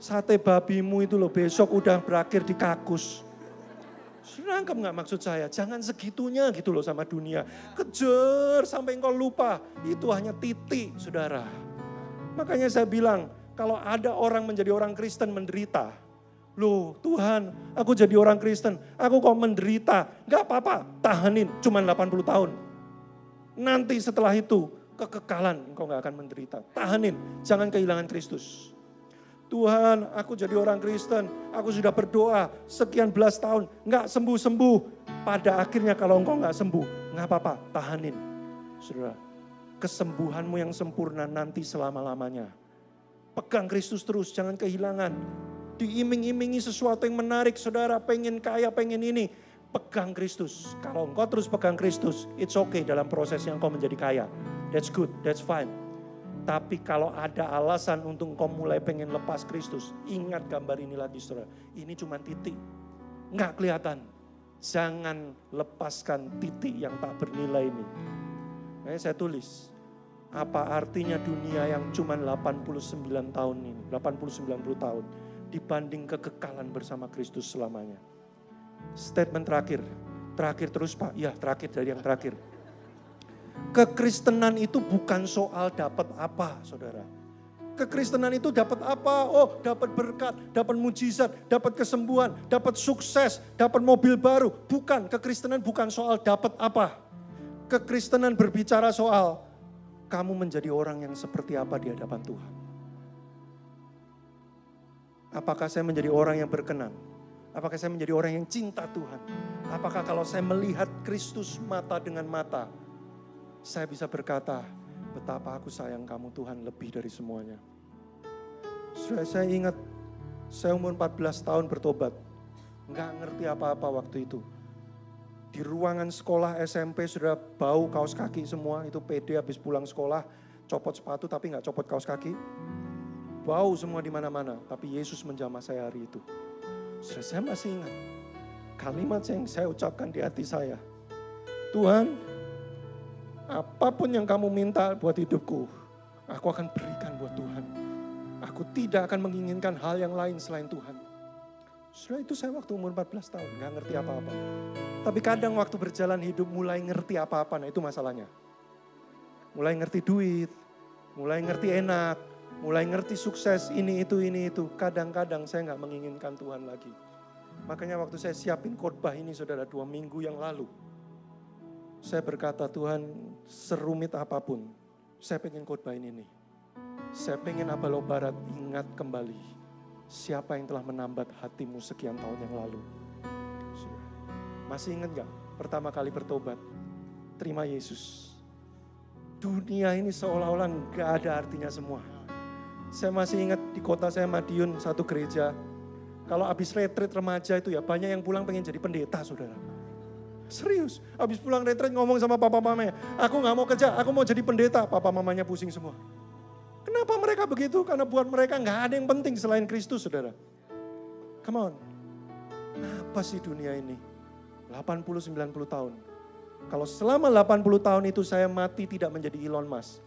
S2: Sate babimu itu loh besok udah berakhir di kakus. Sudah nangkep gak maksud saya? Jangan segitunya gitu loh sama dunia. Kejar sampai engkau lupa, itu hanya titik saudara. Makanya saya bilang, kalau ada orang menjadi orang Kristen menderita, loh Tuhan, aku jadi orang Kristen, aku kok menderita. Gak apa-apa, tahanin, cuma 80 tahun. Nanti setelah itu, kekekalan, engkau gak akan menderita. Tahanin, jangan kehilangan Kristus. Tuhan, aku jadi orang Kristen, aku sudah berdoa sekian belas tahun, gak sembuh-sembuh. Pada akhirnya kalau engkau gak sembuh, gak apa-apa, tahanin. Saudara, kesembuhanmu yang sempurna nanti selama-lamanya. Pegang Kristus terus, jangan kehilangan. Diiming-imingi sesuatu yang menarik, saudara pengen kaya, pengen ini. Pegang Kristus. Kalau engkau terus pegang Kristus, it's okay dalam proses yang engkau menjadi kaya. That's good, that's fine. Tapi kalau ada alasan untuk engkau mulai pengen lepas Kristus, ingat gambar ini lagi saudara. Ini cuma titik, nggak kelihatan. Jangan lepaskan titik yang tak bernilai ini. Makanya saya tulis, apa artinya dunia yang cuma 89 tahun ini, 80-90 tahun. Dibanding kekekalan bersama Kristus selamanya. Statement terakhir terus Pak, ya terakhir dari yang terakhir. Kekristenan itu bukan soal dapat apa saudara. Kekristenan itu dapat apa? Oh dapat berkat, dapat mujizat, dapat kesembuhan, dapat sukses, dapat mobil baru. Bukan, kekristenan bukan soal dapat apa. Kekristenan berbicara soal kamu menjadi orang yang seperti apa di hadapan Tuhan. Apakah saya menjadi orang yang berkenan? Apakah saya menjadi orang yang cinta Tuhan? Apakah kalau saya melihat Kristus mata dengan mata, saya bisa berkata, betapa aku sayang kamu Tuhan lebih dari semuanya. Saya ingat, saya umur 14 tahun bertobat. Nggak ngerti apa-apa waktu itu. Di ruangan sekolah SMP sudah bau kaos kaki semua. Itu PD habis pulang sekolah, copot sepatu tapi nggak copot kaos kaki. Bau semua di mana-mana. Tapi Yesus menjamah saya hari itu. Saya masih ingat kalimat yang saya ucapkan di hati saya. Tuhan, apapun yang kamu minta buat hidupku, aku akan berikan buat Tuhan. Aku tidak akan menginginkan hal yang lain selain Tuhan. Setelah itu saya waktu umur 14 tahun, gak ngerti apa-apa. Tapi kadang waktu berjalan hidup mulai ngerti apa-apa, nah itu masalahnya. Mulai ngerti duit, mulai ngerti enak, mulai ngerti sukses, ini itu. Kadang-kadang saya gak menginginkan Tuhan lagi. Makanya waktu saya siapin khotbah ini saudara 2 minggu yang lalu, saya berkata, Tuhan, serumit apapun, saya pengen khotbah ini nih. Saya pengen Abalo Barat ingat kembali siapa yang telah menambat hatimu sekian tahun yang lalu. Masih ingat gak pertama kali bertobat? Terima Yesus. Dunia ini seolah-olah gak ada artinya semua. Saya masih ingat di kota saya Madiun, satu gereja. Kalau habis retreat remaja itu ya banyak yang pulang pengen jadi pendeta saudara. Serius, habis pulang retreat ngomong sama papa mamanya, aku gak mau kerja, aku mau jadi pendeta. Papa mamanya pusing semua. Kenapa mereka begitu? Karena buat mereka gak ada yang penting selain Kristus saudara. Come on, apa sih dunia ini? 80-90 tahun. Kalau selama 80 tahun itu saya mati tidak menjadi Elon Musk.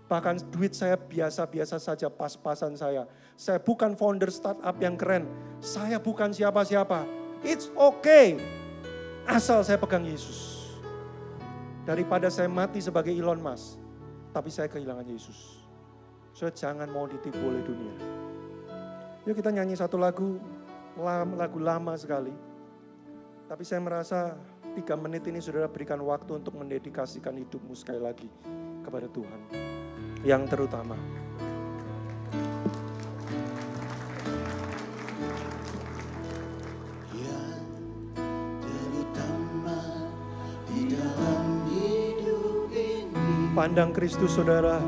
S2: Bahkan duit saya biasa-biasa saja, pas-pasan saya. Saya bukan founder startup yang keren. Saya bukan siapa-siapa. It's okay. Asal saya pegang Yesus. Daripada saya mati sebagai Elon Musk, tapi saya kehilangan Yesus. So jangan mau ditipu oleh dunia. Yuk kita nyanyi satu lagu lama sekali. Tapi saya merasa 3 menit ini saudara berikan waktu untuk mendedikasikan hidupmu sekali lagi kepada Tuhan. Yang terutama. Pandang Kristus saudara.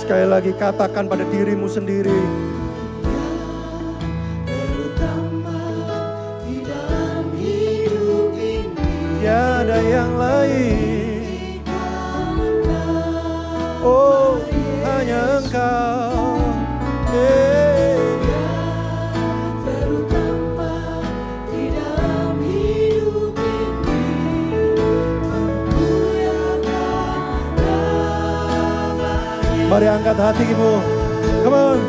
S2: Sekali lagi katakan pada dirimu sendiri. Tiada yang lain. Oh, hanya Engkau. Mari angkat hatimu. Come on.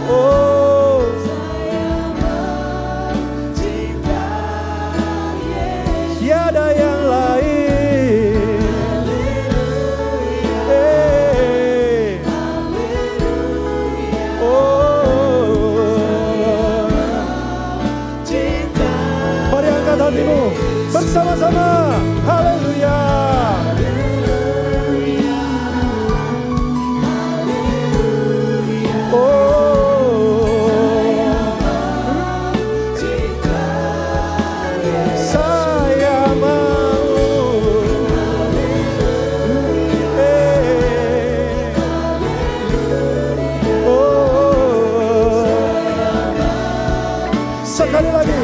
S2: Oh. Tiada yang lain. Oh. Mari angkat hatimu. Bersama-sama, haleluya. Oh, saya mau. Oh, sekali lagi,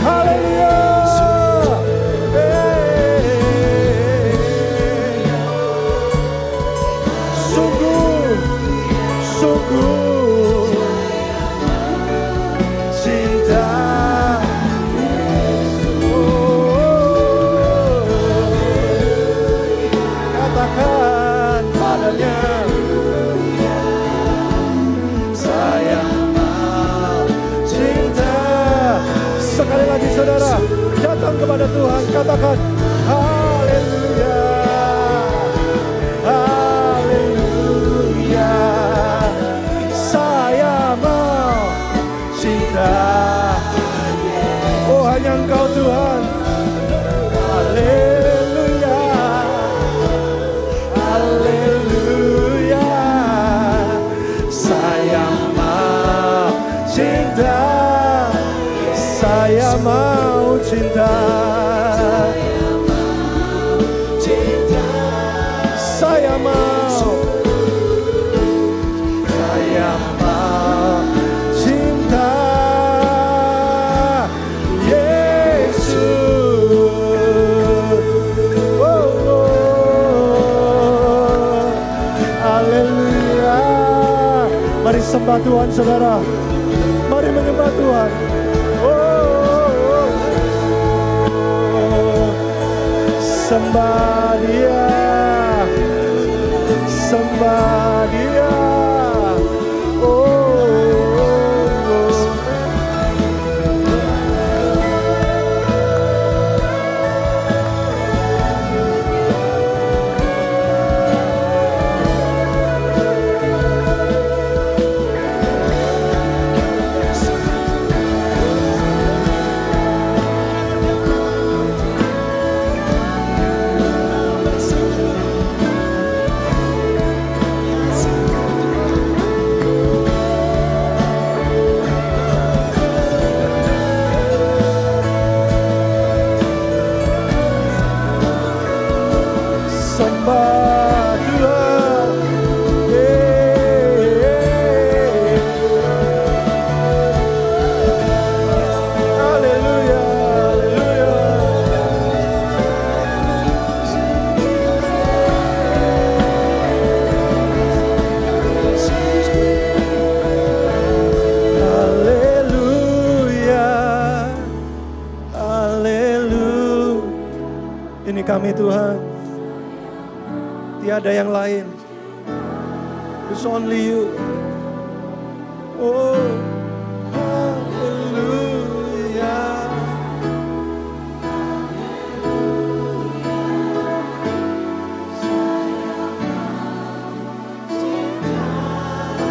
S2: haleluya. Sekali lagi saudara, datang kepada Tuhan, katakan haleluya, haleluya, saya mau cinta, oh hanya Engkau Tuhan, haleluya, haleluya, saya mau cinta. Saya mau cinta, saya mau cinta, Yesus. Oh, oh. Haleluya. Mari sembah Tuhan saudara, mari menyembah Tuhan. Sembah Dia. Sembah Dia. Kami Tuhan, tiada yang lain. It's only You. Oh, haleluya.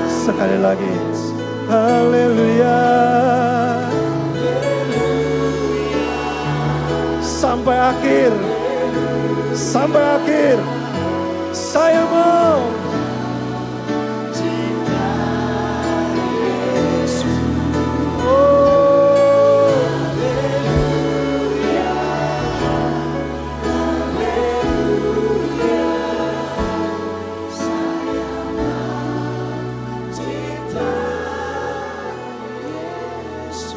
S2: Sekali lagi, haleluya. Sampai akhir. Sampai akhir, saya mau cinta Yesus. Oh, haleluya, haleluya. Saya mau cinta Yesus.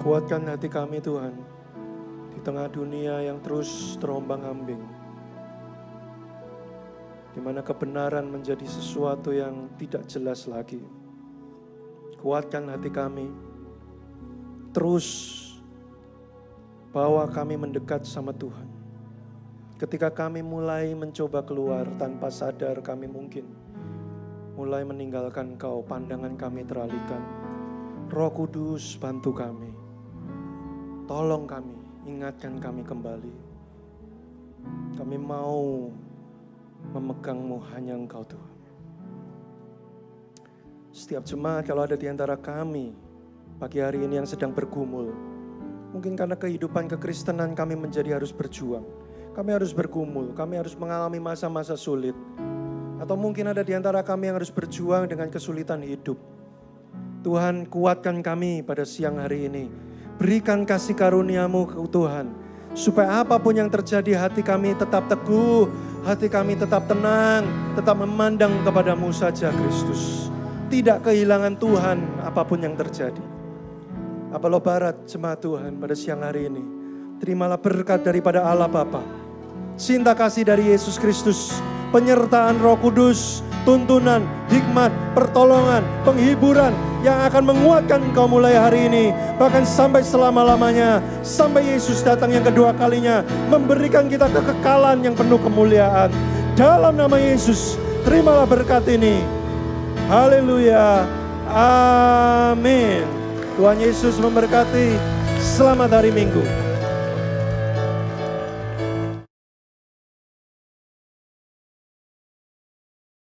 S2: Kuatkan hati kami Tuhan, di tengah dunia yang terus terombang-ambing, di mana kebenaran menjadi sesuatu yang tidak jelas lagi. Kuatkan hati kami, terus bawa kami mendekat sama Tuhan. Ketika kami mulai mencoba keluar tanpa sadar, kami mungkin mulai meninggalkan Kau, pandangan kami teralihkan. Roh Kudus, bantu kami. Tolong kami, ingatkan kami kembali. Kami mau memegang-Mu, hanya Engkau Tuhan. Setiap jemaat kalau ada di antara kami pagi hari ini yang sedang bergumul, mungkin karena kehidupan kekristenan kami menjadi harus berjuang. Kami harus bergumul, kami harus mengalami masa-masa sulit. Atau mungkin ada di antara kami yang harus berjuang dengan kesulitan hidup. Tuhan, kuatkan kami pada siang hari ini. Berikan kasih karunia-Mu ke Tuhan. Supaya apapun yang terjadi, hati kami tetap teguh, hati kami tetap tenang, tetap memandang kepada-Mu saja Kristus. Tidak kehilangan Tuhan apapun yang terjadi. Apalo Barat, jemaat Tuhan pada siang hari ini, terimalah berkat daripada Allah Bapa, cinta kasih dari Yesus Kristus, penyertaan Roh Kudus, tuntunan, hikmat, pertolongan, penghiburan yang akan menguatkan engkau mulai hari ini, bahkan sampai selama-lamanya, sampai Yesus datang yang kedua kalinya, memberikan kita kekekalan yang penuh kemuliaan. Dalam nama Yesus, terimalah berkat ini. Haleluya. Amin. Tuhan Yesus memberkati. Selamat hari Minggu.